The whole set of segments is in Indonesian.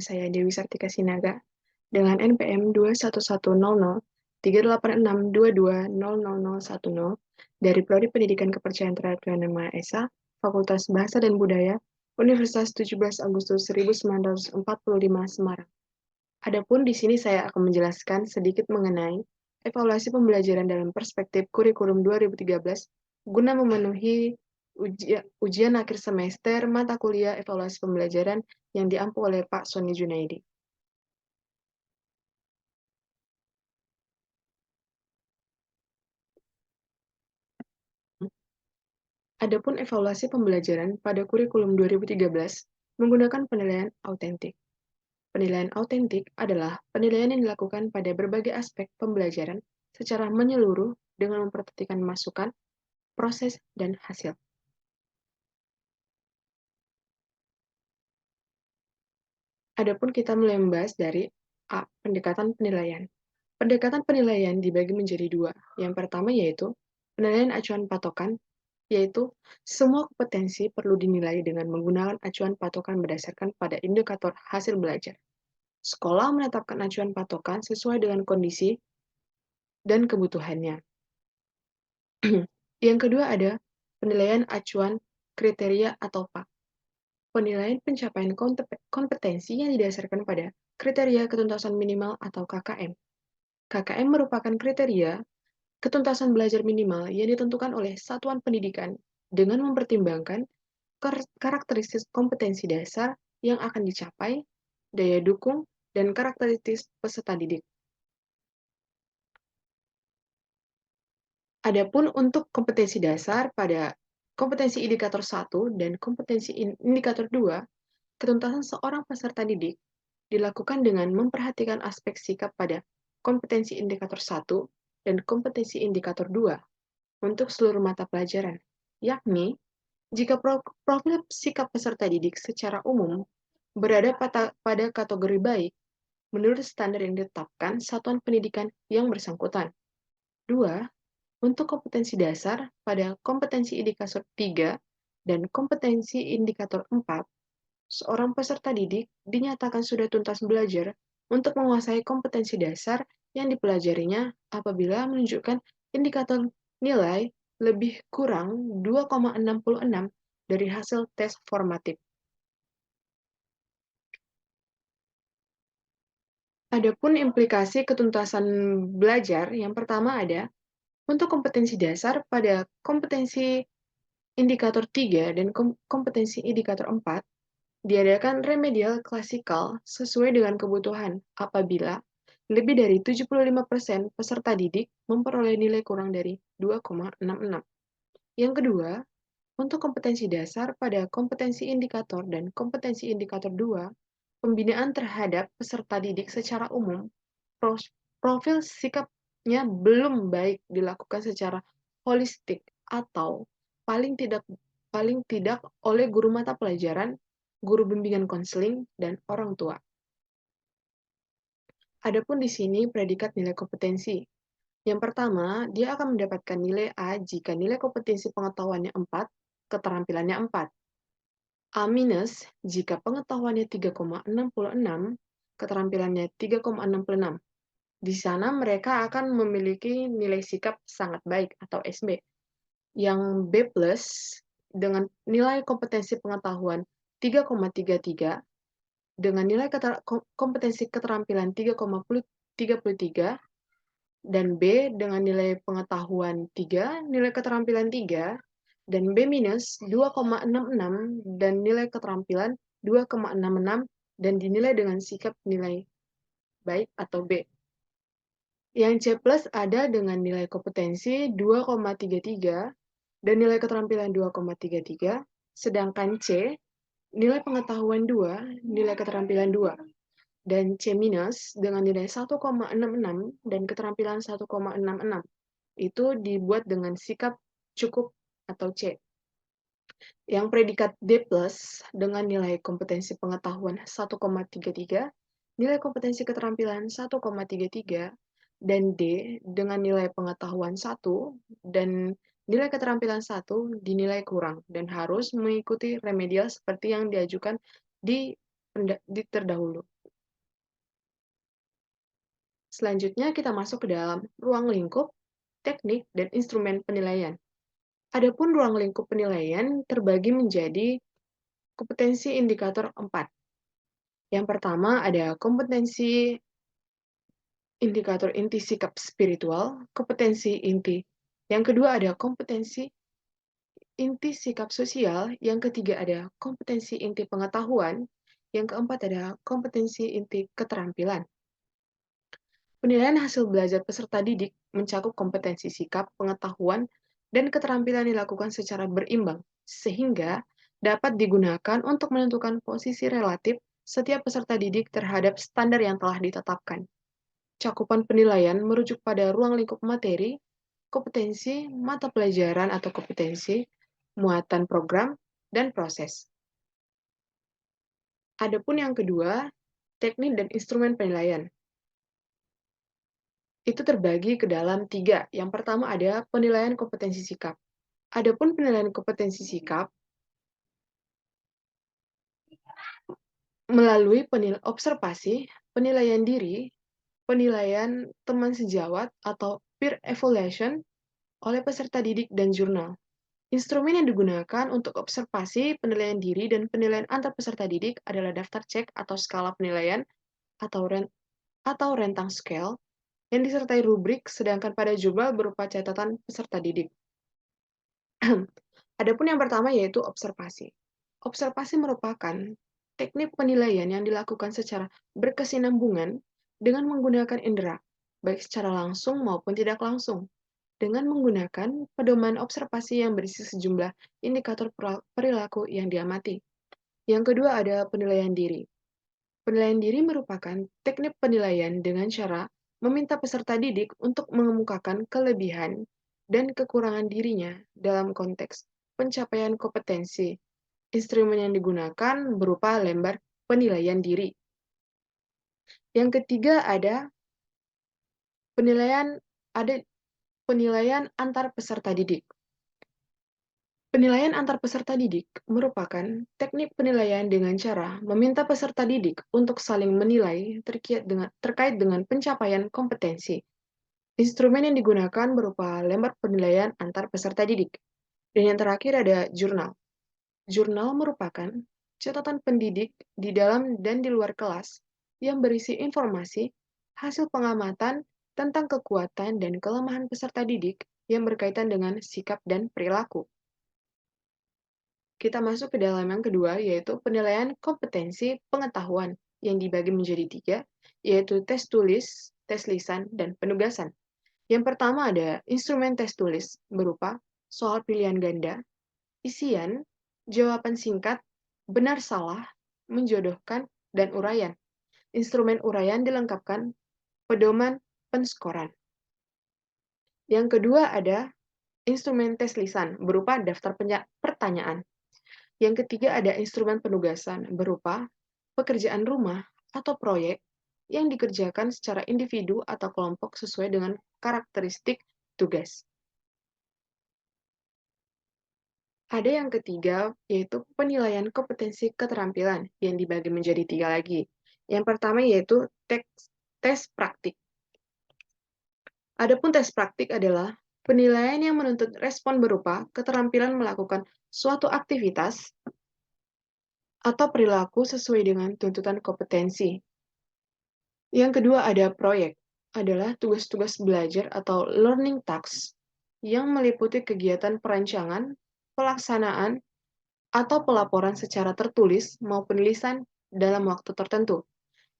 saya Dewi Sartika Sinaga dengan NPM 211003862200010 dari Prodi Pendidikan Kepercayaan Terhadap Tuhan Yang Maha Esa, Fakultas Bahasa dan Budaya, Universitas 17 Agustus 1945 Semarang. Adapun di sini saya akan menjelaskan sedikit mengenai evaluasi pembelajaran dalam perspektif kurikulum 2013 guna memenuhi ujian akhir semester mata kuliah evaluasi pembelajaran yang diampu oleh Pak Sony Junaidi. Adapun evaluasi pembelajaran pada kurikulum 2013 menggunakan penilaian autentik. Penilaian autentik adalah penilaian yang dilakukan pada berbagai aspek pembelajaran secara menyeluruh dengan memperhatikan masukan, proses, dan hasil. Adapun kita mulai membahas dari A. Pendekatan penilaian. Pendekatan penilaian dibagi menjadi dua. Yang pertama yaitu penilaian acuan patokan, yaitu semua kompetensi perlu dinilai dengan menggunakan acuan patokan berdasarkan pada indikator hasil belajar. Sekolah menetapkan acuan patokan sesuai dengan kondisi dan kebutuhannya. Yang kedua ada penilaian acuan kriteria atau PAK. Penilaian pencapaian kompetensi yang didasarkan pada kriteria ketuntasan minimal atau KKM. KKM merupakan kriteria ketuntasan belajar minimal yang ditentukan oleh satuan pendidikan dengan mempertimbangkan karakteristik kompetensi dasar yang akan dicapai, daya dukung, dan karakteristik peserta didik. Adapun untuk kompetensi dasar pada kompetensi indikator 1 dan kompetensi indikator 2, ketuntasan seorang peserta didik dilakukan dengan memperhatikan aspek sikap pada kompetensi indikator 1 dan kompetensi indikator 2 untuk seluruh mata pelajaran, yakni jika profil sikap peserta didik secara umum berada pada kategori baik menurut standar yang ditetapkan satuan pendidikan yang bersangkutan. 2. Untuk kompetensi dasar pada kompetensi indikator 3 dan kompetensi indikator 4, seorang peserta didik dinyatakan sudah tuntas belajar untuk menguasai kompetensi dasar yang dipelajarinya apabila menunjukkan indikator nilai lebih kurang 2,66 dari hasil tes formatif. Adapun implikasi ketuntasan belajar, yang pertama ada untuk kompetensi dasar pada kompetensi indikator 3 dan kompetensi indikator 4, diadakan remedial klasikal sesuai dengan kebutuhan apabila lebih dari 75% peserta didik memperoleh nilai kurang dari 2,66. Yang kedua, untuk kompetensi dasar pada kompetensi indikator dan kompetensi indikator 2, pembinaan terhadap peserta didik secara umum, profil sikapnya belum baik dilakukan secara holistik atau paling tidak oleh guru mata pelajaran, guru bimbingan konseling, dan orang tua. Adapun di sini predikat nilai kompetensi. Yang pertama, dia akan mendapatkan nilai A jika nilai kompetensi pengetahuannya 4, keterampilannya 4. A- jika pengetahuannya 3,66, keterampilannya 3,66. Di sana mereka akan memiliki nilai sikap sangat baik atau SB. Yang B+, dengan nilai kompetensi pengetahuan 3,33, dengan nilai kompetensi keterampilan 3,33, dan B dengan nilai pengetahuan 3, nilai keterampilan 3, dan B- 2,66, dan nilai keterampilan 2,66, dan dinilai dengan sikap nilai baik atau B. Yang C+ ada dengan nilai kompetensi 2,33 dan nilai keterampilan 2,33, sedangkan C, nilai pengetahuan 2, nilai keterampilan 2, dan C- dengan nilai 1,66 dan keterampilan 1,66. Itu dibuat dengan sikap cukup atau C. Yang predikat D+ dengan nilai kompetensi pengetahuan 1,33, nilai kompetensi keterampilan 1,33, dan D dengan nilai pengetahuan 1 dan nilai keterampilan 1 dinilai kurang dan harus mengikuti remedial seperti yang diajukan di terdahulu. Selanjutnya kita masuk ke dalam ruang lingkup, teknik, dan instrumen penilaian. Adapun ruang lingkup penilaian terbagi menjadi kompetensi indikator 4. Yang pertama ada kompetensi indikator inti sikap spiritual, kompetensi inti. Yang kedua ada kompetensi inti sikap sosial, yang ketiga ada kompetensi inti pengetahuan, yang keempat ada kompetensi inti keterampilan. Penilaian hasil belajar peserta didik mencakup kompetensi sikap, pengetahuan, dan keterampilan dilakukan secara berimbang, sehingga dapat digunakan untuk menentukan posisi relatif setiap peserta didik terhadap standar yang telah ditetapkan. Cakupan penilaian merujuk pada ruang lingkup materi, kompetensi, mata pelajaran atau kompetensi, muatan program, dan proses. Adapun yang kedua, teknik dan instrumen penilaian. Itu terbagi ke dalam 3. Yang pertama ada penilaian kompetensi sikap. Adapun penilaian kompetensi sikap melalui observasi, penilaian diri, penilaian teman sejawat atau peer evaluation oleh peserta didik dan jurnal. Instrumen yang digunakan untuk observasi, penilaian diri, dan penilaian antar peserta didik adalah daftar cek atau skala penilaian atau rentang scale yang disertai rubrik, sedangkan pada jurnal berupa catatan peserta didik. Adapun yang pertama yaitu observasi. Observasi merupakan teknik penilaian yang dilakukan secara berkesinambungan dengan menggunakan indera, baik secara langsung maupun tidak langsung, dengan menggunakan pedoman observasi yang berisi sejumlah indikator perilaku yang diamati. Yang kedua ada penilaian diri. Penilaian diri merupakan teknik penilaian dengan cara meminta peserta didik untuk mengemukakan kelebihan dan kekurangan dirinya dalam konteks pencapaian kompetensi. Instrumen yang digunakan berupa lembar penilaian diri. Yang ketiga ada penilaian antar peserta didik. Penilaian antar peserta didik merupakan teknik penilaian dengan cara meminta peserta didik untuk saling menilai terkait dengan pencapaian kompetensi. Instrumen yang digunakan berupa lembar penilaian antar peserta didik. Dan yang terakhir ada jurnal. Jurnal merupakan catatan pendidik di dalam dan di luar kelas yang berisi informasi, hasil pengamatan tentang kekuatan dan kelemahan peserta didik yang berkaitan dengan sikap dan perilaku. Kita masuk ke dalam yang kedua, yaitu penilaian kompetensi pengetahuan yang dibagi menjadi 3, yaitu tes tulis, tes lisan, dan penugasan. Yang pertama ada instrumen tes tulis, berupa soal pilihan ganda, isian, jawaban singkat, benar salah, menjodohkan, dan uraian. Instrumen uraian dilengkapkan pedoman penskoran. Yang kedua ada instrumen tes lisan, berupa daftar pertanyaan. Yang ketiga ada instrumen penugasan, berupa pekerjaan rumah atau proyek yang dikerjakan secara individu atau kelompok sesuai dengan karakteristik tugas. Ada yang ketiga, yaitu penilaian kompetensi keterampilan yang dibagi menjadi 3 lagi. Yang pertama yaitu tes praktik. Adapun tes praktik adalah penilaian yang menuntut respon berupa keterampilan melakukan suatu aktivitas atau perilaku sesuai dengan tuntutan kompetensi. Yang kedua ada proyek, adalah tugas-tugas belajar atau learning tasks yang meliputi kegiatan perancangan, pelaksanaan, atau pelaporan secara tertulis maupun lisan dalam waktu tertentu.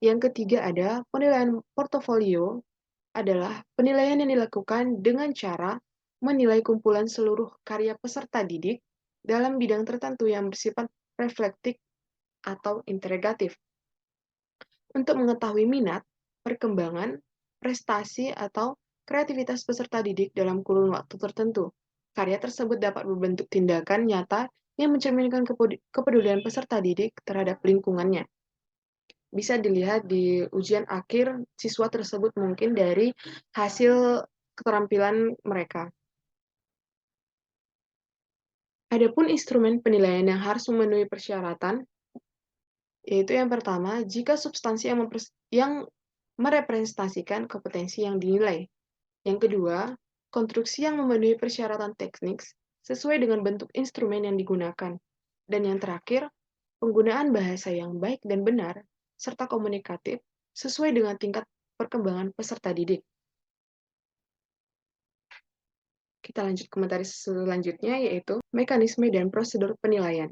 Yang ketiga ada penilaian portofolio, adalah penilaian yang dilakukan dengan cara menilai kumpulan seluruh karya peserta didik dalam bidang tertentu yang bersifat reflektif atau integratif. Untuk mengetahui minat, perkembangan, prestasi, atau kreativitas peserta didik dalam kurun waktu tertentu, karya tersebut dapat berbentuk tindakan nyata yang mencerminkan kepedulian peserta didik terhadap lingkungannya. Bisa dilihat di ujian akhir, siswa tersebut mungkin dari hasil keterampilan mereka. Adapun instrumen penilaian yang harus memenuhi persyaratan, yaitu yang pertama, jika substansi yang merepresentasikan kompetensi yang dinilai. Yang kedua, konstruksi yang memenuhi persyaratan teknis sesuai dengan bentuk instrumen yang digunakan. Dan yang terakhir, penggunaan bahasa yang baik dan benar, serta komunikatif sesuai dengan tingkat perkembangan peserta didik. Kita lanjut ke materi selanjutnya, yaitu mekanisme dan prosedur penilaian.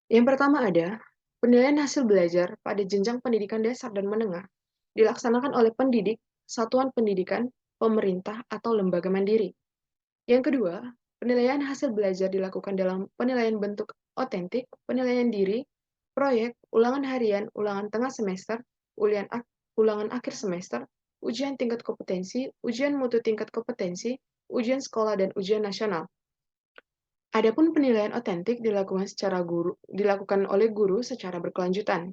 Yang pertama ada, penilaian hasil belajar pada jenjang pendidikan dasar dan menengah dilaksanakan oleh pendidik, satuan pendidikan, pemerintah, atau lembaga mandiri. Yang kedua, penilaian hasil belajar dilakukan dalam penilaian bentuk otentik, penilaian diri, proyek, ulangan harian, ulangan tengah semester, ulangan akhir semester, ujian tingkat kompetensi, ujian mutu tingkat kompetensi, ujian sekolah, dan ujian nasional. Adapun penilaian otentik dilakukan oleh guru secara berkelanjutan.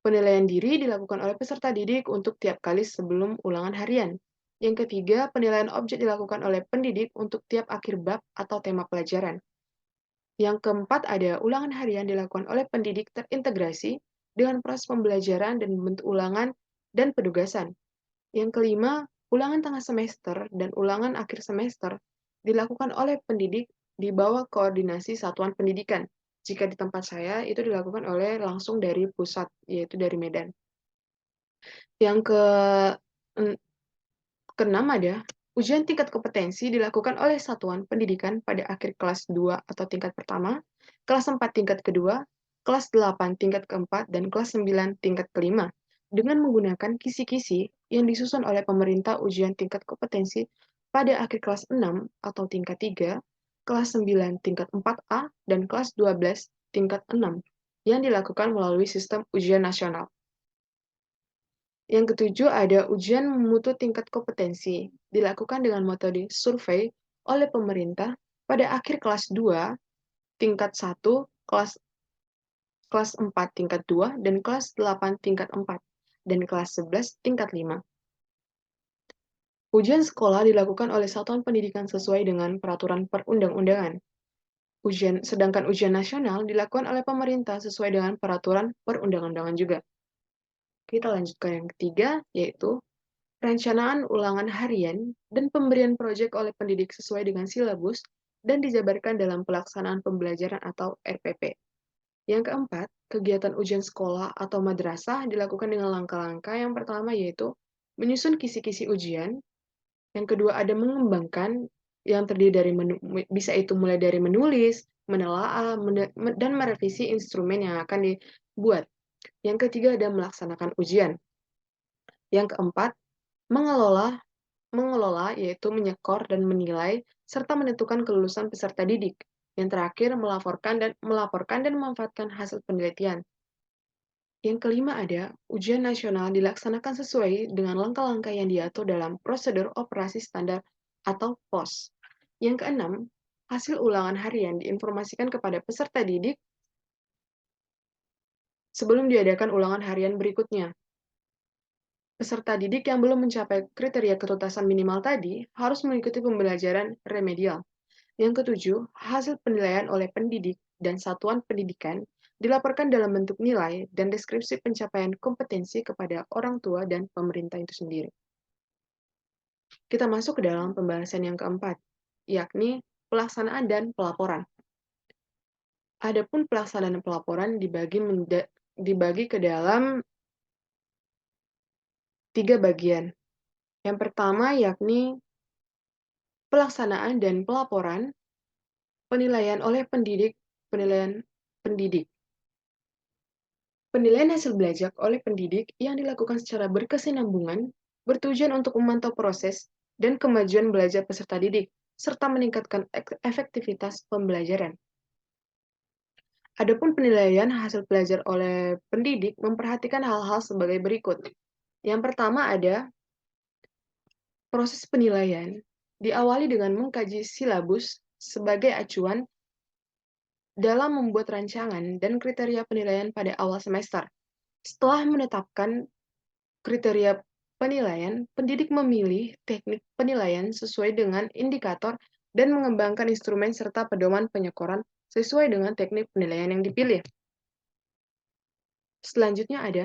Penilaian diri dilakukan oleh peserta didik untuk tiap kali sebelum ulangan harian. Yang ketiga, penilaian objek dilakukan oleh pendidik untuk tiap akhir bab atau tema pelajaran. Yang keempat, ada ulangan harian dilakukan oleh pendidik terintegrasi dengan proses pembelajaran dan bentuk ulangan dan penugasan. Yang kelima, ulangan tengah semester dan ulangan akhir semester dilakukan oleh pendidik di bawah koordinasi satuan pendidikan. Jika di tempat saya, itu dilakukan oleh langsung dari pusat, yaitu dari Medan. Yang keenam ada, ujian tingkat kompetensi dilakukan oleh satuan pendidikan pada akhir kelas 2 atau tingkat pertama, kelas 4 tingkat kedua, kelas 8 tingkat keempat, dan kelas 9 tingkat kelima, dengan menggunakan kisi-kisi yang disusun oleh pemerintah ujian tingkat kompetensi pada akhir kelas 6 atau tingkat 3, kelas 9 tingkat 4A, dan kelas 12 tingkat 6, yang dilakukan melalui sistem ujian nasional. Yang ketujuh ada ujian mutu tingkat kompetensi, dilakukan dengan metode survei oleh pemerintah pada akhir kelas 2, tingkat 1, kelas 4 tingkat 2, dan kelas 8 tingkat 4, dan kelas 11 tingkat 5. Ujian sekolah dilakukan oleh satuan pendidikan sesuai dengan peraturan perundang-undangan. Sedangkan ujian nasional dilakukan oleh pemerintah sesuai dengan peraturan perundang-undangan juga. Kita lanjut ke yang ketiga, yaitu perencanaan ulangan harian dan pemberian proyek oleh pendidik sesuai dengan silabus dan dijabarkan dalam pelaksanaan pembelajaran atau RPP. Yang keempat, kegiatan ujian sekolah atau madrasah dilakukan dengan langkah-langkah. Yang pertama yaitu menyusun kisi-kisi ujian. Yang kedua ada mengembangkan, yang terdiri dari bisa itu mulai dari menulis, menelaah, dan merevisi instrumen yang akan dibuat. Yang ketiga ada melaksanakan ujian. Yang keempat, mengelola yaitu menyekor dan menilai serta menentukan kelulusan peserta didik. Yang terakhir melaporkan dan memanfaatkan hasil penelitian. Yang kelima ada ujian nasional dilaksanakan sesuai dengan langkah-langkah yang diatur dalam prosedur operasi standar atau POS. Yang keenam, hasil ulangan harian diinformasikan kepada peserta didik sebelum diadakan ulangan harian berikutnya. Peserta didik yang belum mencapai kriteria ketuntasan minimal tadi harus mengikuti pembelajaran remedial. Yang ketujuh, hasil penilaian oleh pendidik dan satuan pendidikan dilaporkan dalam bentuk nilai dan deskripsi pencapaian kompetensi kepada orang tua dan pemerintah itu sendiri. Kita masuk ke dalam pembahasan yang keempat, yakni pelaksanaan dan pelaporan. Adapun pelaksanaan dan pelaporan dibagi ke dalam 3 bagian. Yang pertama yakni pelaksanaan dan pelaporan, penilaian oleh pendidik, penilaian pendidik. Penilaian hasil belajar oleh pendidik yang dilakukan secara berkesinambungan bertujuan untuk memantau proses dan kemajuan belajar peserta didik, serta meningkatkan efektivitas pembelajaran. Adapun penilaian hasil belajar oleh pendidik memperhatikan hal-hal sebagai berikut. Yang pertama ada proses penilaian, diawali dengan mengkaji silabus sebagai acuan dalam membuat rancangan dan kriteria penilaian pada awal semester. Setelah menetapkan kriteria penilaian, pendidik memilih teknik penilaian sesuai dengan indikator dan mengembangkan instrumen serta pedoman penyekoran sesuai dengan teknik penilaian yang dipilih. Selanjutnya ada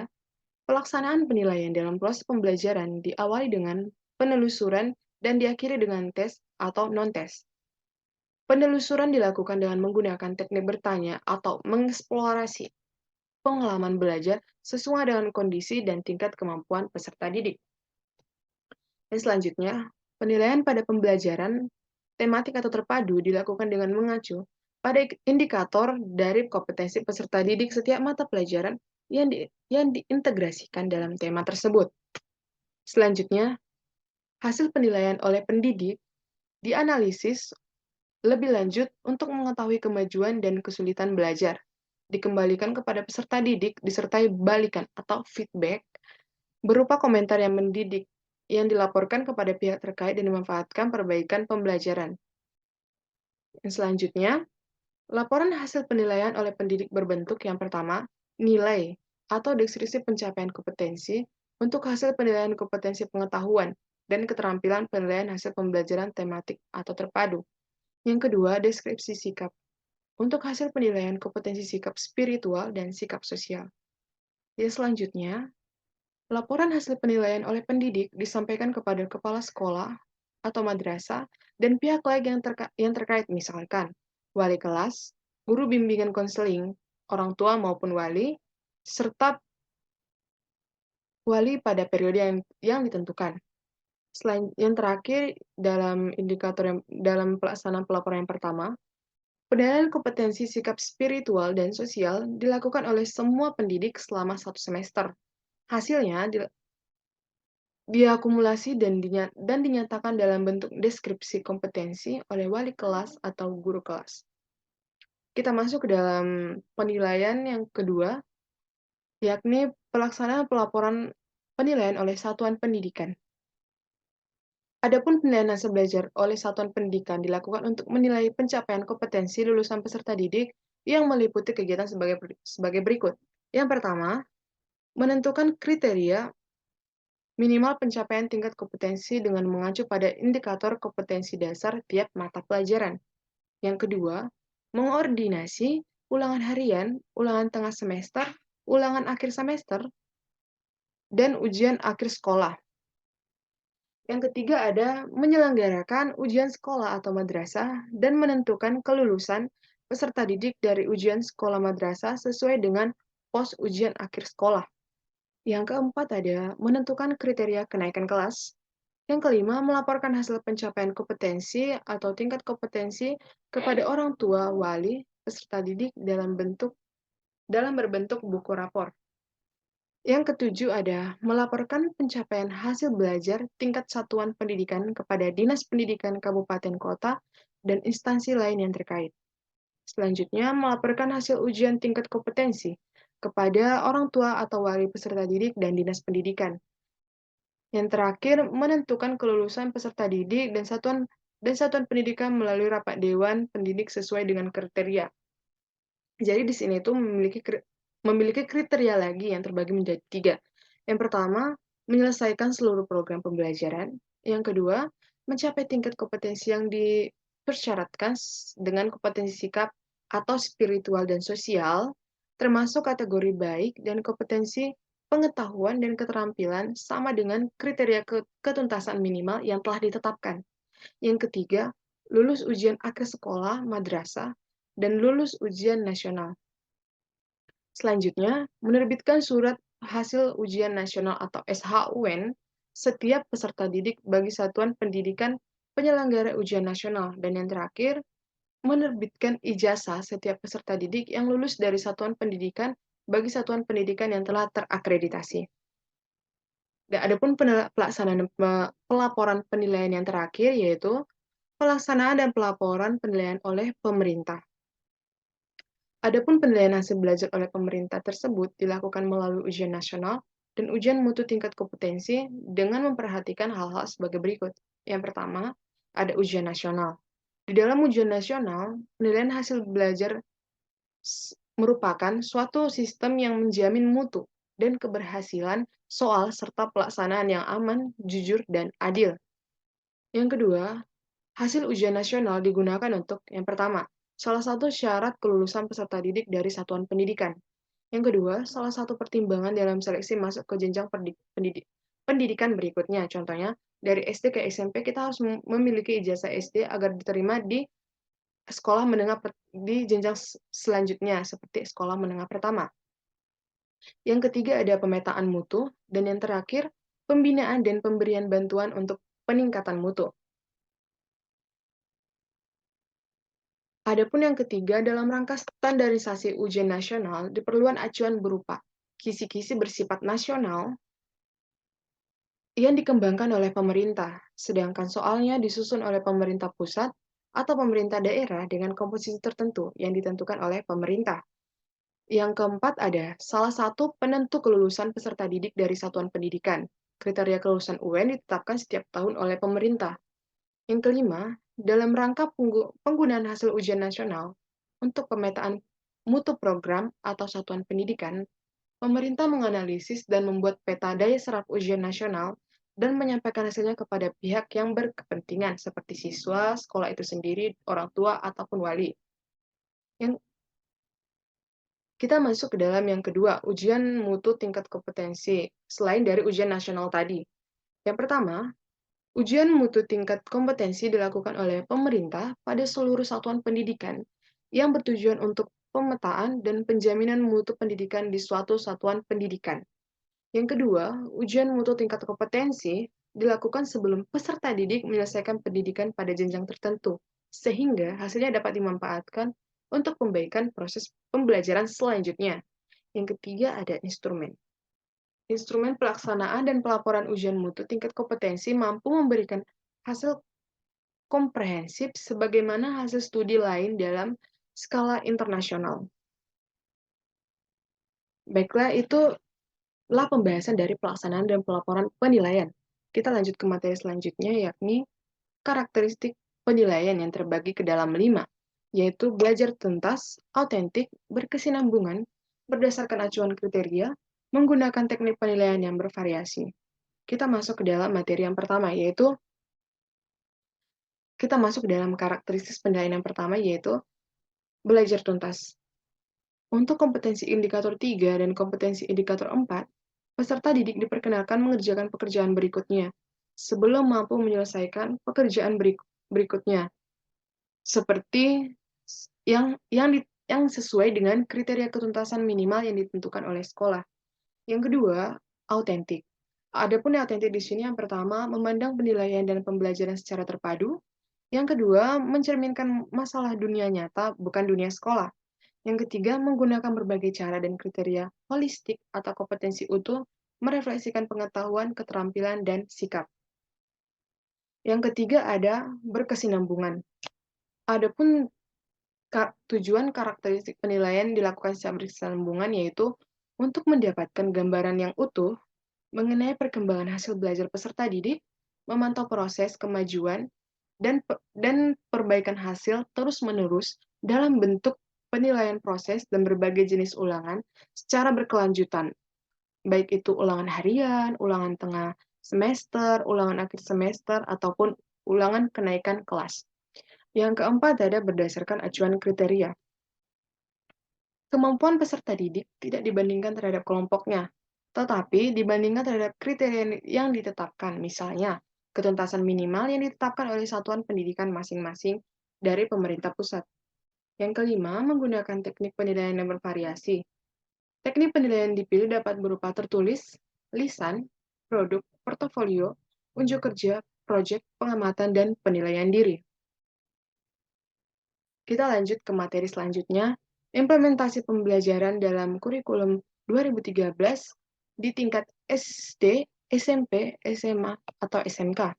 Pelaksanaan penilaian dalam proses pembelajaran diawali dengan penelusuran dan diakhiri dengan tes atau non-tes. Penelusuran dilakukan dengan menggunakan teknik bertanya atau mengeksplorasi pengalaman belajar sesuai dengan kondisi dan tingkat kemampuan peserta didik. Dan selanjutnya, penilaian pada pembelajaran tematik atau terpadu dilakukan dengan mengacu pada indikator dari kompetensi peserta didik setiap mata pelajaran yang diintegrasikan dalam tema tersebut. Selanjutnya, hasil penilaian oleh pendidik dianalisis lebih lanjut untuk mengetahui kemajuan dan kesulitan belajar. Dikembalikan kepada peserta didik disertai balikan atau feedback berupa komentar yang mendidik yang dilaporkan kepada pihak terkait dan memanfaatkan perbaikan pembelajaran. Yang selanjutnya, laporan hasil penilaian oleh pendidik berbentuk yang pertama, nilai atau deskripsi pencapaian kompetensi untuk hasil penilaian kompetensi pengetahuan dan keterampilan penilaian hasil pembelajaran tematik atau terpadu. Yang kedua, deskripsi sikap untuk hasil penilaian kompetensi sikap spiritual dan sikap sosial. Yang selanjutnya, laporan hasil penilaian oleh pendidik disampaikan kepada kepala sekolah atau madrasah dan pihak lain yang terkait, misalkan wali kelas, guru bimbingan konseling, orang tua maupun wali, serta wali pada periode yang ditentukan. Selain yang terakhir dalam pelaksanaan pelaporan yang pertama, penilaian kompetensi sikap spiritual dan sosial dilakukan oleh semua pendidik selama 1 semester. Hasilnya diakumulasi dan dinyatakan dalam bentuk deskripsi kompetensi oleh wali kelas atau guru kelas. Kita masuk ke dalam penilaian yang kedua, yakni pelaksanaan pelaporan penilaian oleh satuan pendidikan. Adapun penilaian hasil belajar oleh satuan pendidikan dilakukan untuk menilai pencapaian kompetensi lulusan peserta didik yang meliputi kegiatan sebagai berikut. Yang pertama, menentukan kriteria minimal pencapaian tingkat kompetensi dengan mengacu pada indikator kompetensi dasar tiap mata pelajaran. Yang kedua, mengordinasi ulangan harian, ulangan tengah semester, ulangan akhir semester, dan ujian akhir sekolah. Yang ketiga ada menyelenggarakan ujian sekolah atau madrasah dan menentukan kelulusan peserta didik dari ujian sekolah madrasah sesuai dengan pos ujian akhir sekolah. Yang keempat ada menentukan kriteria kenaikan kelas. Yang kelima, melaporkan hasil pencapaian kompetensi atau tingkat kompetensi kepada orang tua, wali, peserta didik dalam berbentuk buku rapor. Yang ketujuh ada melaporkan pencapaian hasil belajar tingkat satuan pendidikan kepada Dinas Pendidikan Kabupaten Kota dan instansi lain yang terkait. Selanjutnya, melaporkan hasil ujian tingkat kompetensi kepada orang tua atau wali peserta didik dan Dinas Pendidikan. Yang terakhir, menentukan kelulusan peserta didik dan satuan pendidikan melalui rapat dewan pendidik sesuai dengan kriteria. Jadi di sini itu memiliki kriteria lagi yang terbagi menjadi 3. Yang pertama, menyelesaikan seluruh program pembelajaran. Yang kedua, mencapai tingkat kompetensi yang dipersyaratkan dengan kompetensi sikap atau spiritual dan sosial, termasuk kategori baik dan kompetensi pengetahuan dan keterampilan sama dengan kriteria ketuntasan minimal yang telah ditetapkan. Yang ketiga, lulus ujian akhir sekolah, madrasah, dan lulus ujian nasional. Selanjutnya, menerbitkan surat hasil ujian nasional atau SHUN setiap peserta didik bagi satuan pendidikan penyelenggara ujian nasional. Dan yang terakhir, menerbitkan ijazah setiap peserta didik yang lulus dari satuan pendidikan bagi satuan pendidikan yang telah terakreditasi. Dan adapun pelaksanaan pelaporan penilaian yang terakhir yaitu pelaksanaan dan pelaporan penilaian oleh pemerintah. Adapun penilaian hasil belajar oleh pemerintah tersebut dilakukan melalui ujian nasional dan ujian mutu tingkat kompetensi dengan memperhatikan hal-hal sebagai berikut. Yang pertama, ada ujian nasional. Di dalam ujian nasional, penilaian hasil belajar merupakan suatu sistem yang menjamin mutu dan keberhasilan soal serta pelaksanaan yang aman, jujur, dan adil. Yang kedua, hasil ujian nasional digunakan untuk, yang pertama, salah satu syarat kelulusan peserta didik dari satuan pendidikan. Yang kedua, salah satu pertimbangan dalam seleksi masuk ke jenjang pendidikan berikutnya. Contohnya, dari SD ke SMP kita harus memiliki ijazah SD agar diterima di sekolah menengah di jenjang selanjutnya seperti sekolah menengah pertama. Yang ketiga ada pemetaan mutu, dan yang terakhir pembinaan dan pemberian bantuan untuk peningkatan mutu. Adapun yang ketiga, dalam rangka standarisasi ujian nasional, diperlukan acuan berupa kisi-kisi bersifat nasional yang dikembangkan oleh pemerintah, sedangkan soalnya disusun oleh pemerintah pusat atau pemerintah daerah dengan komposisi tertentu yang ditentukan oleh pemerintah. Yang keempat ada salah satu penentu kelulusan peserta didik dari satuan pendidikan. Kriteria kelulusan UN ditetapkan setiap tahun oleh pemerintah. Yang kelima, dalam rangka penggunaan hasil ujian nasional untuk pemetaan mutu program atau satuan pendidikan, pemerintah menganalisis dan membuat peta daya serap ujian nasional dan menyampaikan hasilnya kepada pihak yang berkepentingan seperti siswa, sekolah itu sendiri, orang tua, ataupun wali. Yang kita masuk ke dalam yang kedua, ujian mutu tingkat kompetensi, selain dari ujian nasional tadi. Yang pertama, ujian mutu tingkat kompetensi dilakukan oleh pemerintah pada seluruh satuan pendidikan yang bertujuan untuk pemetaan dan penjaminan mutu pendidikan di suatu satuan pendidikan. Yang kedua, ujian mutu tingkat kompetensi dilakukan sebelum peserta didik menyelesaikan pendidikan pada jenjang tertentu, sehingga hasilnya dapat dimanfaatkan untuk perbaikan proses pembelajaran selanjutnya. Yang ketiga ada instrumen. Instrumen pelaksanaan dan pelaporan ujian mutu tingkat kompetensi mampu memberikan hasil komprehensif sebagaimana hasil studi lain dalam skala internasional. Baiklah, itulah pembahasan dari pelaksanaan dan pelaporan penilaian. Kita lanjut ke materi selanjutnya, yakni karakteristik penilaian yang terbagi ke dalam 5, yaitu belajar tuntas, autentik, berkesinambungan, berdasarkan acuan kriteria, menggunakan teknik penilaian yang bervariasi. Kita masuk ke dalam materi yang pertama, yaitu kita masuk ke dalam karakteristik penilaian yang pertama, yaitu belajar tuntas. Untuk kompetensi indikator 3 dan kompetensi indikator 4, peserta didik diperkenalkan mengerjakan pekerjaan berikutnya sebelum mampu menyelesaikan pekerjaan berikutnya, seperti yang sesuai dengan kriteria ketuntasan minimal yang ditentukan oleh sekolah. Yang kedua, autentik. Adapun yang autentik di sini yang pertama, memandang penilaian dan pembelajaran secara terpadu. Yang kedua, mencerminkan masalah dunia nyata, bukan dunia sekolah. Yang ketiga, menggunakan berbagai cara dan kriteria holistik atau kompetensi utuh, merefleksikan pengetahuan, keterampilan, dan sikap. Yang ketiga ada berkesinambungan. Adapun tujuan karakteristik penilaian dilakukan secara berkesinambungan yaitu untuk mendapatkan gambaran yang utuh mengenai perkembangan hasil belajar peserta didik, memantau proses kemajuan, dan perbaikan hasil terus-menerus dalam bentuk penilaian proses dan berbagai jenis ulangan secara berkelanjutan, baik itu ulangan harian, ulangan tengah semester, ulangan akhir semester, ataupun ulangan kenaikan kelas. Yang keempat ada berdasarkan acuan kriteria. Kemampuan peserta didik tidak dibandingkan terhadap kelompoknya, tetapi dibandingkan terhadap kriteria yang ditetapkan, misalnya ketuntasan minimal yang ditetapkan oleh satuan pendidikan masing-masing dari pemerintah pusat. Yang kelima, menggunakan teknik penilaian yang bervariasi. Teknik penilaian dipilih dapat berupa tertulis, lisan, produk, portofolio, unjuk kerja, proyek, pengamatan, dan penilaian diri. Kita lanjut ke materi selanjutnya, implementasi pembelajaran dalam kurikulum 2013 di tingkat SD, SMP, SMA, atau SMK.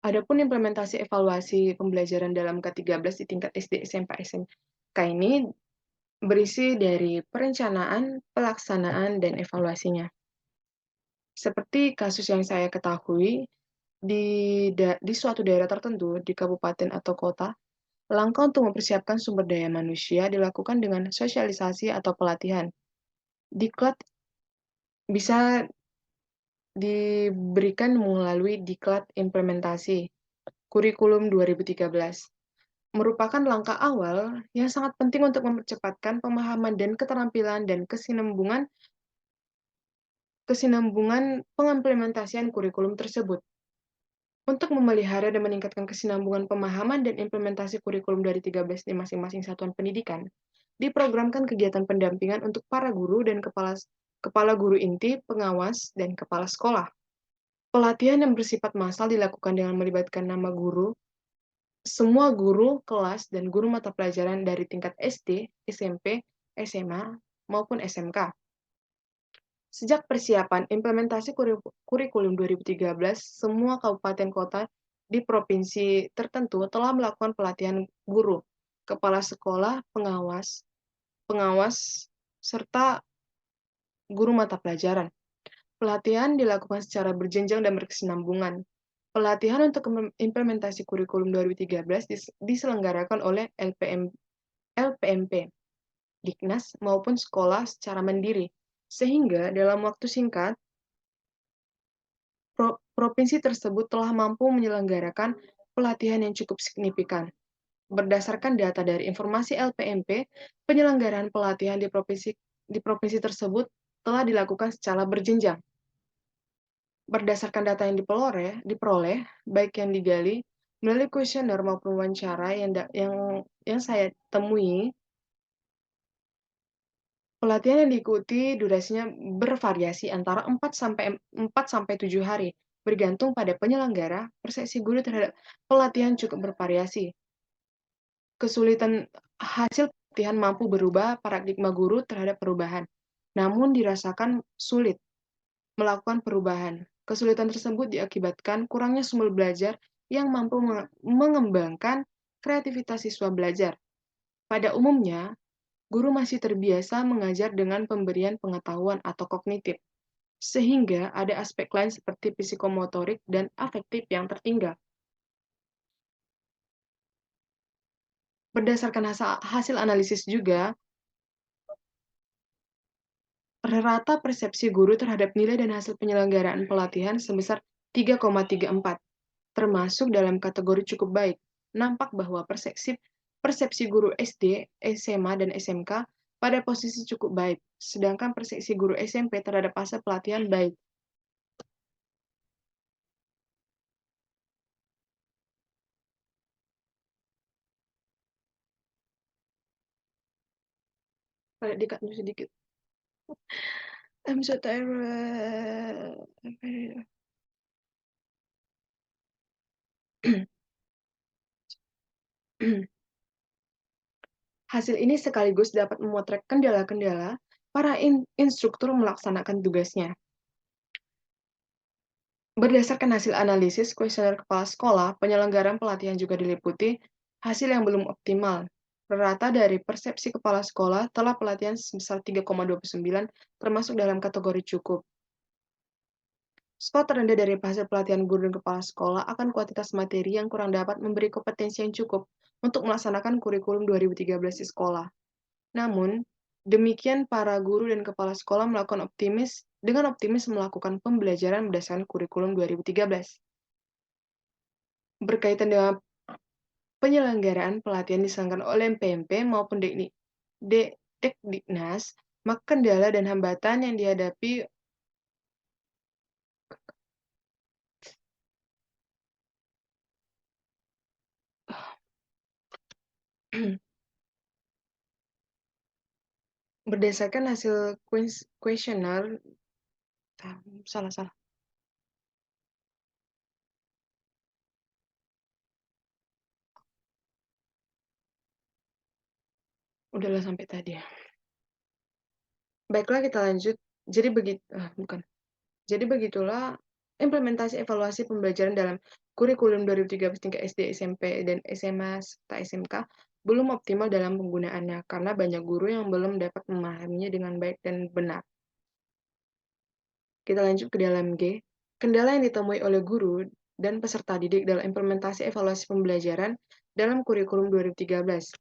Adapun implementasi evaluasi pembelajaran dalam K13 di tingkat SD, SMP, SMK ini berisi dari perencanaan, pelaksanaan, dan evaluasinya. Seperti kasus yang saya ketahui, di suatu daerah tertentu, di kabupaten atau kota, langkah untuk mempersiapkan sumber daya manusia dilakukan dengan sosialisasi atau pelatihan. Diklat bisa diberikan melalui diklat implementasi kurikulum 2013. merupakan langkah awal yang sangat penting untuk mempercepatkan pemahaman dan keterampilan dan kesinambungan pengimplementasian kurikulum tersebut. Untuk memelihara dan meningkatkan kesinambungan pemahaman dan implementasi kurikulum dari 13 di masing-masing satuan pendidikan, diprogramkan kegiatan pendampingan untuk para guru dan kepala guru inti, pengawas, dan kepala sekolah. Pelatihan yang bersifat massal dilakukan dengan melibatkan nama guru, semua guru, kelas, dan guru mata pelajaran dari tingkat SD, SMP, SMA, maupun SMK. Sejak persiapan implementasi kurikulum 2013, semua kabupaten kota di provinsi tertentu telah melakukan pelatihan guru, kepala sekolah, pengawas, serta guru mata pelajaran. Pelatihan dilakukan secara berjenjang dan berkesinambungan. Pelatihan untuk implementasi kurikulum 2013 diselenggarakan oleh LPMP, Diknas, maupun sekolah secara mandiri, sehingga dalam waktu singkat, provinsi tersebut telah mampu menyelenggarakan pelatihan yang cukup signifikan. Berdasarkan data dari informasi LPMP, penyelenggaraan pelatihan di provinsi tersebut telah dilakukan secara berjenjang. Berdasarkan data yang diperoleh, baik yang digali melalui kuesioner maupun wawancara yang saya temui, pelatihan yang diikuti durasinya bervariasi antara 4 sampai 7 hari, bergantung pada penyelenggara. Persepsi guru terhadap pelatihan cukup bervariasi. Kesulitan hasil pelatihan mampu berubah paradigma guru terhadap perubahan, namun dirasakan sulit melakukan perubahan. Kesulitan tersebut diakibatkan kurangnya sumber belajar yang mampu mengembangkan kreativitas siswa belajar. Pada umumnya, guru masih terbiasa mengajar dengan pemberian pengetahuan atau kognitif, sehingga ada aspek lain seperti psikomotorik dan afektif yang tertinggal. Berdasarkan hasil analisis juga, rata persepsi guru terhadap nilai dan hasil penyelenggaraan pelatihan sebesar 3,34, termasuk dalam kategori cukup baik. Nampak bahwa persepsi guru SD, SMA, dan SMK pada posisi cukup baik, sedangkan persepsi guru SMP terhadap hasil pelatihan baik. Pada dikat sedikit. I'm so tired. Hasil ini sekaligus dapat memotret kendala-kendala para instruktur melaksanakan tugasnya. Berdasarkan hasil analisis kuesioner kepala sekolah, penyelenggaraan pelatihan juga diliputi hasil yang belum optimal. Rata dari persepsi kepala sekolah telah pelatihan sebesar 3,29, termasuk dalam kategori cukup. Skor terendah dari hasil pelatihan guru dan kepala sekolah akan kuantitas materi yang kurang dapat memberi kompetensi yang cukup untuk melaksanakan kurikulum 2013 di sekolah. Namun, demikian para guru dan kepala sekolah dengan optimis melakukan pembelajaran berdasarkan kurikulum 2013. Berkaitan dengan penyelenggaraan pelatihan diselenggarakan oleh PMP maupun Dekdiknas, maka kendala dan hambatan yang dihadapi berdasarkan hasil kuesioner, salah. Udahlah sampai tadi ya. Baiklah kita lanjut. Jadi begitulah implementasi evaluasi pembelajaran dalam kurikulum 2013 tingkat SD, SMP, dan SMA serta SMK belum optimal dalam penggunaannya karena banyak guru yang belum dapat memahaminya dengan baik dan benar. Kita lanjut ke dalam G. Kendala yang ditemui oleh guru dan peserta didik dalam implementasi evaluasi pembelajaran dalam kurikulum 2013.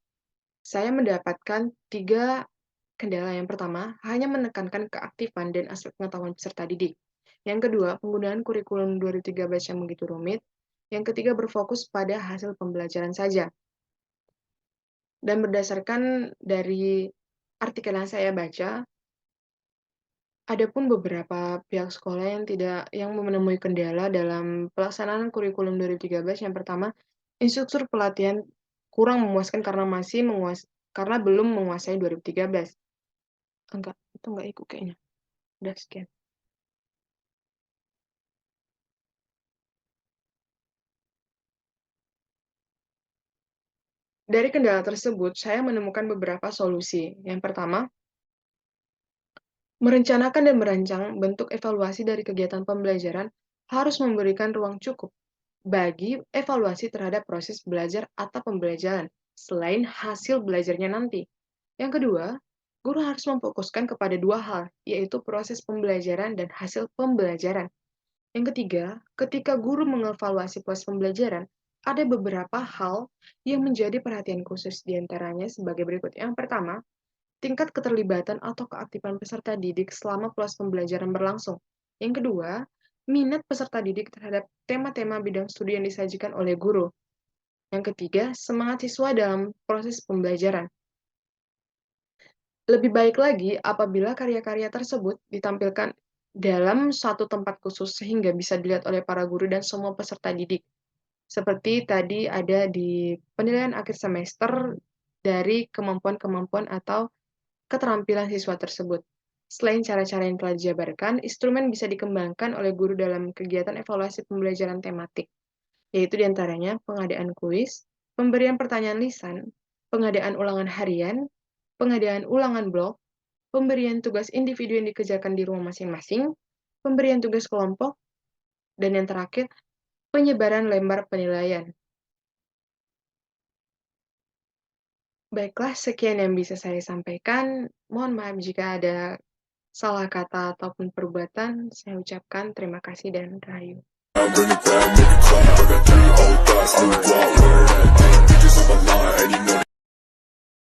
Saya mendapatkan 3 kendala. Yang pertama, hanya menekankan keaktifan dan aspek pengetahuan peserta didik. Yang kedua, penggunaan kurikulum 2013 yang begitu rumit. Yang ketiga, berfokus pada hasil pembelajaran saja. Dan berdasarkan dari artikel yang saya baca, ada pun beberapa pihak sekolah yang menemui kendala dalam pelaksanaan kurikulum 2013. Yang pertama, instruktur pelatihan kurang memuaskan karena belum menguasai 2013. Enggak, itu enggak ikut kayaknya. Udah sekian. Dari kendala tersebut, saya menemukan beberapa solusi. Yang pertama, merencanakan dan merancang bentuk evaluasi dari kegiatan pembelajaran harus memberikan ruang cukup bagi evaluasi terhadap proses belajar atau pembelajaran, selain hasil belajarnya nanti. Yang kedua, guru harus memfokuskan kepada dua hal, yaitu proses pembelajaran dan hasil pembelajaran. Yang ketiga, ketika guru mengevaluasi proses pembelajaran, ada beberapa hal yang menjadi perhatian khusus diantaranya sebagai berikut. Yang pertama, tingkat keterlibatan atau keaktifan peserta didik selama proses pembelajaran berlangsung. Yang kedua, minat peserta didik terhadap tema-tema bidang studi yang disajikan oleh guru. Yang ketiga, semangat siswa dalam proses pembelajaran. Lebih baik lagi apabila karya-karya tersebut ditampilkan dalam satu tempat khusus sehingga bisa dilihat oleh para guru dan semua peserta didik. Seperti tadi ada di penilaian akhir semester dari kemampuan-kemampuan atau keterampilan siswa tersebut. Selain cara-cara yang telah dijabarkan, instrumen bisa dikembangkan oleh guru dalam kegiatan evaluasi pembelajaran tematik, yaitu diantaranya pengadaan kuis, pemberian pertanyaan lisan, pengadaan ulangan harian, pengadaan ulangan blok, pemberian tugas individu yang dikerjakan di rumah masing-masing, pemberian tugas kelompok, dan yang terakhir, penyebaran lembar penilaian. Baiklah, sekian yang bisa saya sampaikan. Mohon maaf jika ada salah kata ataupun perbuatan. Saya ucapkan terima kasih dan rahayu. Bring it down, make it clap. I got 3 old thoughts, new guap, word that thing. Bitches on my line, and you know